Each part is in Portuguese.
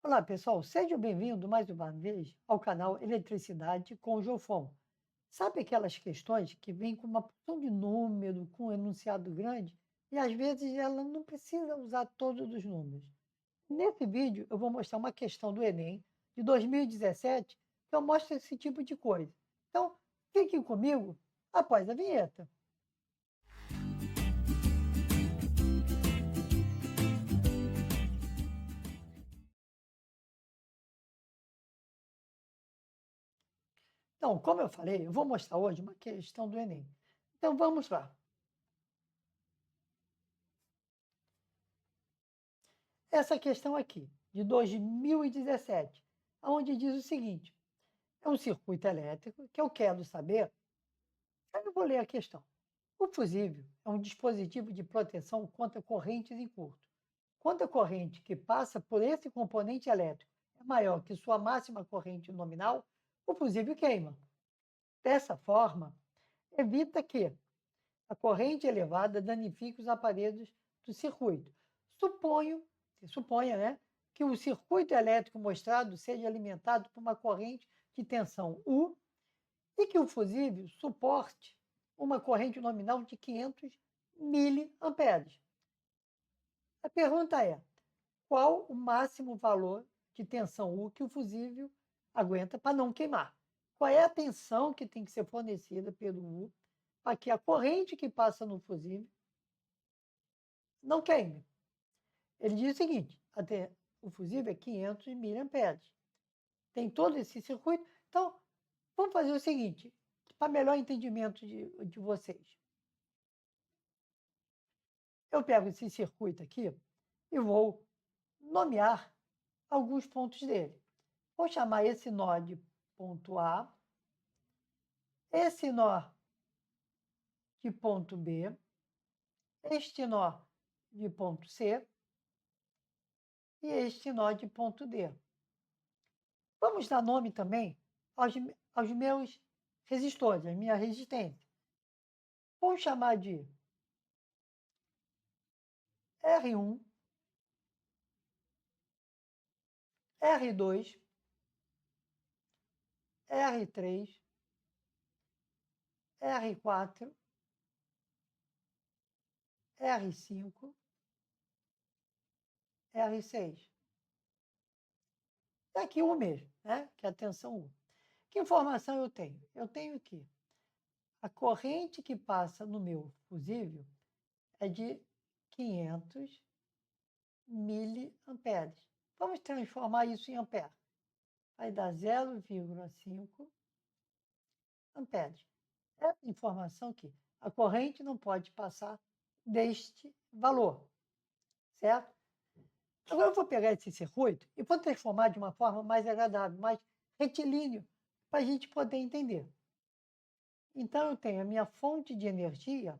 Olá, pessoal, sejam bem-vindos mais uma vez ao canal Eletricidade com o Jofon. Sabe aquelas questões que vêm com uma porção de número, com um enunciado grande, e às vezes ela não precisa usar todos os números? Nesse vídeo, eu vou mostrar uma questão do Enem de 2017 que eu mostro esse tipo de coisa. Então, fiquem comigo após a vinheta. Então, como eu falei, eu vou mostrar hoje uma questão do Enem. Então, vamos lá. Essa questão aqui, de 2017, onde diz o seguinte: é um circuito elétrico que eu quero saber. Eu vou ler a questão. O fusível é um dispositivo de proteção contra correntes em curto. Quando a corrente que passa por esse componente elétrico é maior que sua máxima corrente nominal, o fusível queima. Dessa forma, evita que a corrente elevada danifique os aparelhos do circuito. Suponha, né, que o circuito elétrico mostrado seja alimentado por uma corrente de tensão U e que o fusível suporte uma corrente nominal de 500 miliamperes. A pergunta é: qual o máximo valor de tensão U que o fusível aguenta para não queimar? Qual é a tensão que tem que ser fornecida pelo U para que a corrente que passa no fusível não queime? Ele diz o seguinte: até o fusível é 500 miliamperes. Tem todo esse circuito. Então, vamos fazer o seguinte, para melhor entendimento de vocês. Eu pego esse circuito aqui e vou nomear alguns pontos dele. Vou chamar esse nó de ponto A, esse nó de ponto B, este nó de ponto C e este nó de ponto D. Vamos dar nome também aos meus resistores, a minha resistência. Vamos chamar de R1, R2, R3, R4, R5, R6. É aqui o mesmo, né? Que é a tensão 1. Que informação eu tenho? Eu tenho que a corrente que passa no meu fusível é de 500 miliamperes. Vamos transformar isso em ampere. Vai dar 0,5 amperes. É informação que a corrente não pode passar deste valor, certo? Agora eu vou pegar esse circuito e vou transformar de uma forma mais agradável, mais retilíneo, para a gente poder entender. Então, eu tenho a minha fonte de energia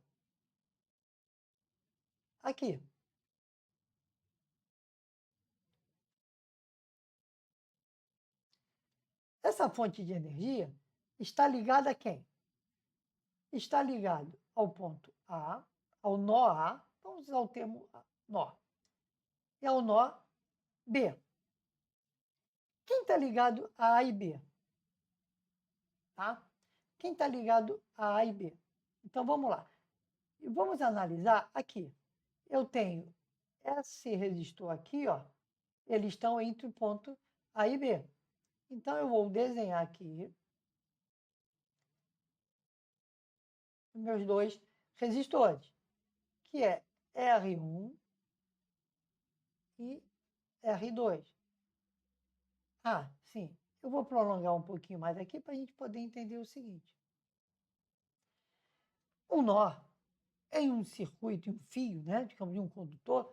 aqui. Essa fonte de energia está ligada a quem? Está ligado ao ponto A, ao nó A, vamos usar o termo nó, e ao nó B. Quem está ligado a A e B? Tá? Quem está ligado a A e B? Então, vamos lá. E vamos analisar aqui. Eu tenho esse resistor aqui, ó, eles estão entre o ponto A e B. Então, eu vou desenhar aqui os meus dois resistores, que é R1 e R2. Ah, sim, eu vou prolongar um pouquinho mais aqui para a gente poder entender o seguinte. O nó em um circuito, em um fio, né, digamos, de um condutor,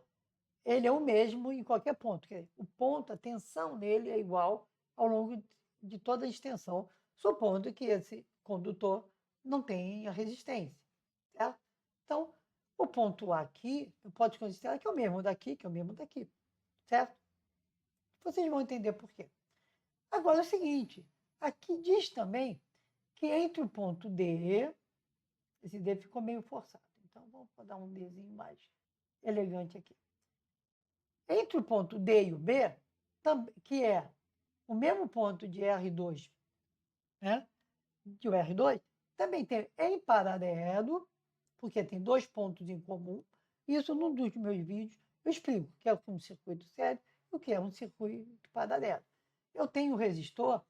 ele é o mesmo em qualquer ponto. Quer dizer, o ponto, a tensão nele é igual ao longo de toda a extensão, supondo que esse condutor não tenha resistência. Certo? Então, o ponto A aqui, eu posso considerar que é o mesmo daqui, que é o mesmo daqui. Certo? Vocês vão entender por quê. Agora é o seguinte, aqui diz também que entre o ponto D, esse D ficou meio forçado, então vamos dar um Dzinho mais elegante aqui. Entre o ponto D e o B, que é o mesmo ponto de R2, né? De o R2, também tem em paralelo, porque tem dois pontos em comum. Isso, num dos meus vídeos, eu explico o que é um circuito sério e o que é um circuito paralelo. Eu tenho o resistor,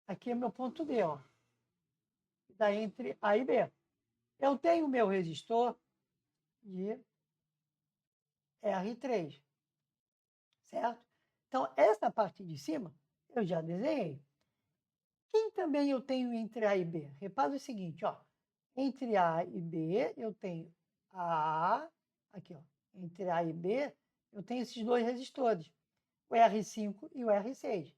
aqui é meu ponto D, ó, está entre A e B. Eu tenho o meu resistor de R3, certo? Então, essa parte de cima eu já desenhei. Quem também eu tenho entre A e B? Repara o seguinte, ó. Entre A e B, eu tenho A, aqui, ó. Entre A e B, eu tenho esses dois resistores, o R5 e o R6.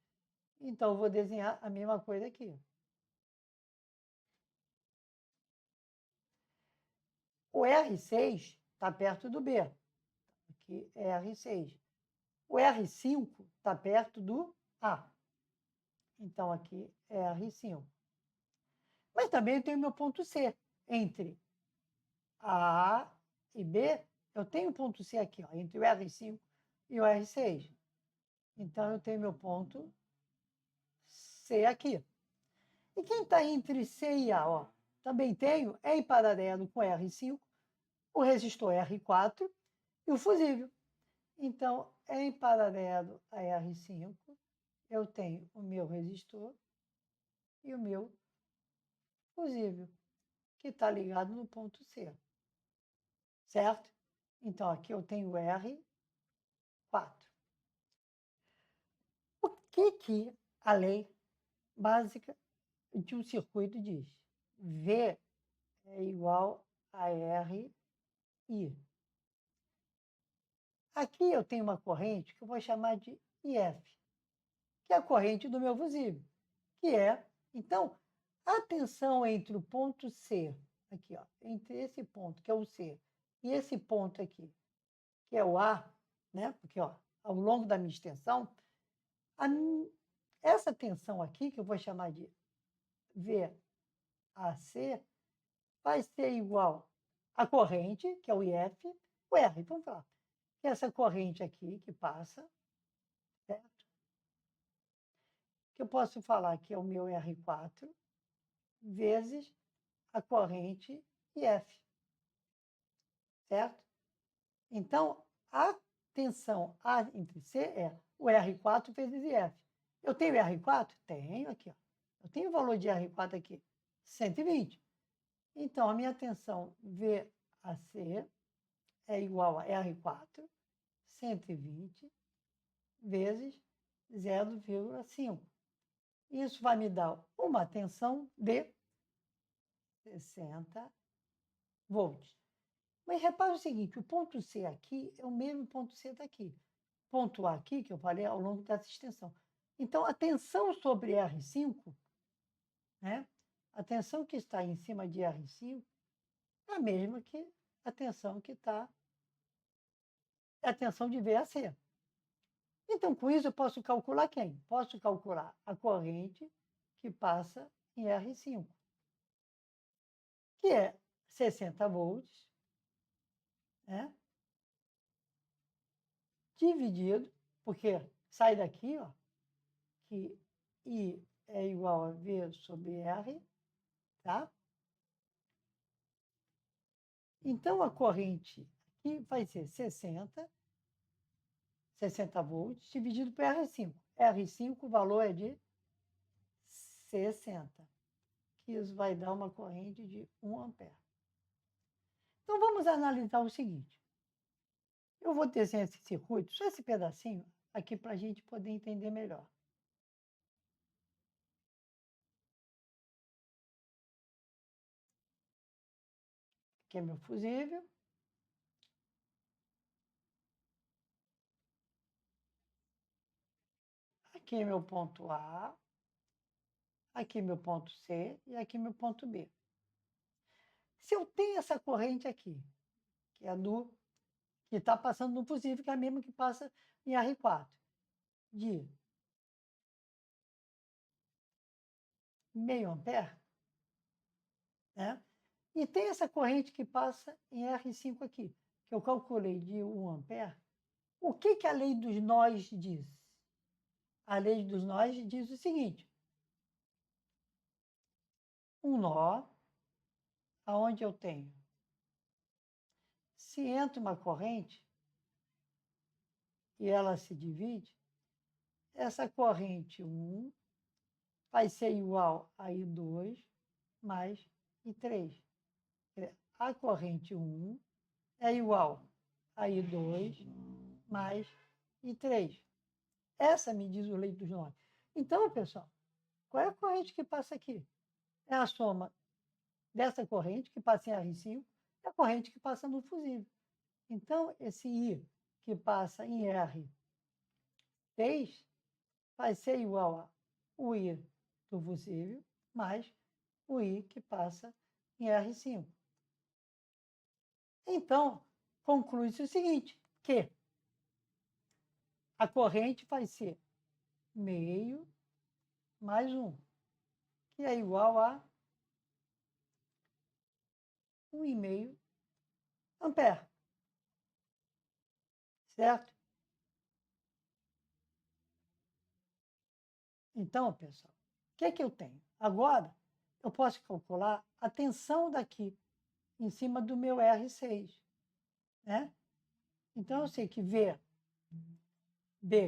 Então, eu vou desenhar a mesma coisa aqui. O R6 está perto do B. Aqui é R6. O R5 está perto do A. Então, aqui é R5. Mas também eu tenho meu ponto C. Entre A e B, eu tenho ponto C aqui, ó, entre o R5 e o R6. Então, eu tenho meu ponto C aqui. E quem está entre C e A? Ó, também tenho, em paralelo com R5, o resistor R4 e o fusível. Então, em paralelo a R5, eu tenho o meu resistor e o meu fusível, que está ligado no ponto C. Certo? Então, aqui eu tenho R4. O que a lei básica de um circuito diz? V é igual a RI. Aqui eu tenho uma corrente que eu vou chamar de IF, que é a corrente do meu fusível, que é, então, a tensão entre o ponto C, aqui, ó, entre esse ponto, que é o C, e esse ponto aqui, que é o A, né? Porque, ó, ao longo da minha extensão, essa tensão aqui, que eu vou chamar de VAC, vai ser igual à corrente, que é o IF, o R. Então, tá. Essa corrente aqui que passa, certo? Que eu posso falar que é o meu R4 vezes a corrente IF, certo? Então, a tensão A entre C é o R4 vezes IF. Eu tenho R4? Tenho aqui, ó. Eu tenho o valor de R4 aqui, 120. Então, a minha tensão VAC é igual a R4, 120, vezes 0,5. Isso vai me dar uma tensão de 60 volts. Mas repare o seguinte, o ponto C aqui é o mesmo ponto C daqui. Ponto A aqui, que eu falei, ao longo dessa extensão. Então, a tensão sobre R5, né? A tensão que está em cima de R5 é a mesma que a tensão que está, é a tensão de VAC. Então, com isso, eu posso calcular quem? Posso calcular a corrente que passa em R5, que é 60 volts, né? Dividido, porque sai daqui, ó, que I é igual a V sobre R, tá? Então, a corrente aqui vai ser 60 volts, dividido por R5. R5, o valor é de 60, que isso vai dar uma corrente de 1 ampere. Então, vamos analisar o seguinte. Eu vou desenhar esse circuito, só esse pedacinho, aqui para a gente poder entender melhor. Aqui é meu fusível. Aqui é meu ponto A. Aqui é meu ponto C e aqui é meu ponto B. Se eu tenho essa corrente aqui, que é do que está passando no fusível, que é a mesma que passa em R4, de meio ampere, né? E tem essa corrente que passa em R5 aqui, que eu calculei de 1 ampere, O que a lei dos nós diz? A lei dos nós diz o seguinte: um nó, aonde eu tenho, se entra uma corrente e ela se divide, essa corrente 1 vai ser igual a I2 mais I3. A corrente 1 é igual a I2 mais I3. Essa me diz o lei dos nós. Então, pessoal, qual é a corrente que passa aqui? É a soma dessa corrente que passa em R5 e a corrente que passa no fusível. Então, esse I que passa em R3 vai ser igual a o I do fusível mais o I que passa em R5. Então, conclui-se o seguinte, que a corrente vai ser meio mais 1, que é igual a 1,5 ampere. Certo? Então, pessoal, o que eu tenho? Agora, eu posso calcular a tensão daqui, em cima do meu R6. Né? Então, eu sei que B,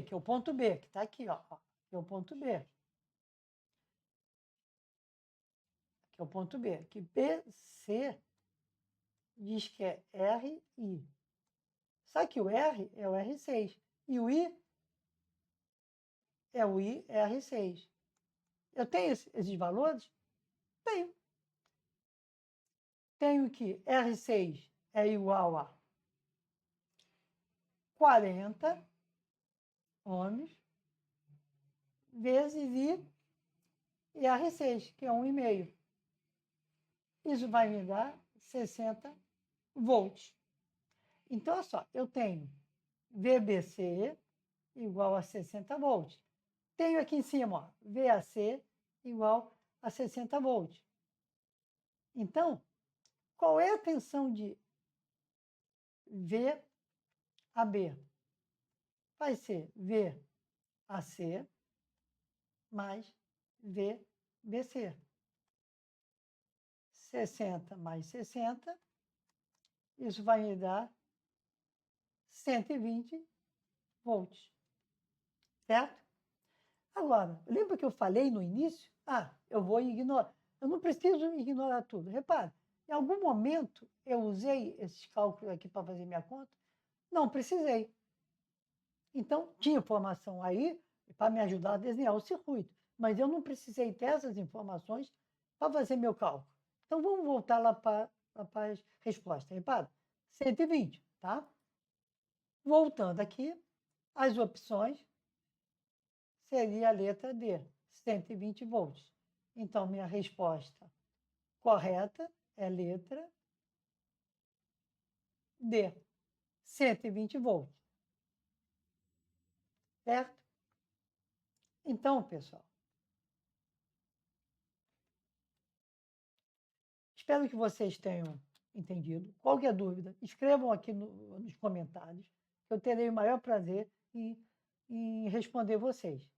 que é o ponto B, que está aqui, ó, que é o ponto B. Que é o ponto B. Que BC diz que é RI. Só que o R é o R6 e o I é o IR6. Eu tenho esses valores? Tenho. Tenho que R6 é igual a 40 ohms vezes I e R6, que é 1,5. Isso vai me dar 60 volts. Então, olha só, eu tenho VBC igual a 60 volts. Tenho aqui em cima, ó, VAC igual a 60 volts. Então, qual é a tensão de VAB? Vai ser VAC mais VBC. 60 mais 60, isso vai me dar 120 volts. Certo? Agora, lembra que eu falei no início? Eu vou ignorar. Eu não preciso ignorar tudo. Repara, em algum momento eu usei esses cálculos aqui para fazer minha conta? Não precisei. Então, tinha informação aí para me ajudar a desenhar o circuito, mas eu não precisei ter essas informações para fazer meu cálculo. Então, vamos voltar lá para as respostas. Repara, 120, tá? Voltando aqui, as opções seria a letra D, 120 volts. Então, minha resposta correta é letra D, 120 volts. Certo? Então, pessoal, espero que vocês tenham entendido. Qualquer dúvida, escrevam aqui nos comentários, que eu terei o maior prazer em responder vocês.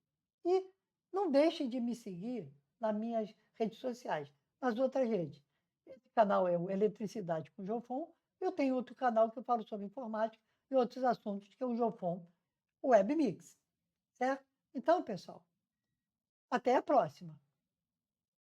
E não deixem de me seguir nas minhas redes sociais, nas outras redes. Esse canal é o Eletricidade com Jofon. Eu tenho outro canal que eu falo sobre informática e outros assuntos, que é o Jofon Web Mix. Certo? Então, pessoal, até a próxima.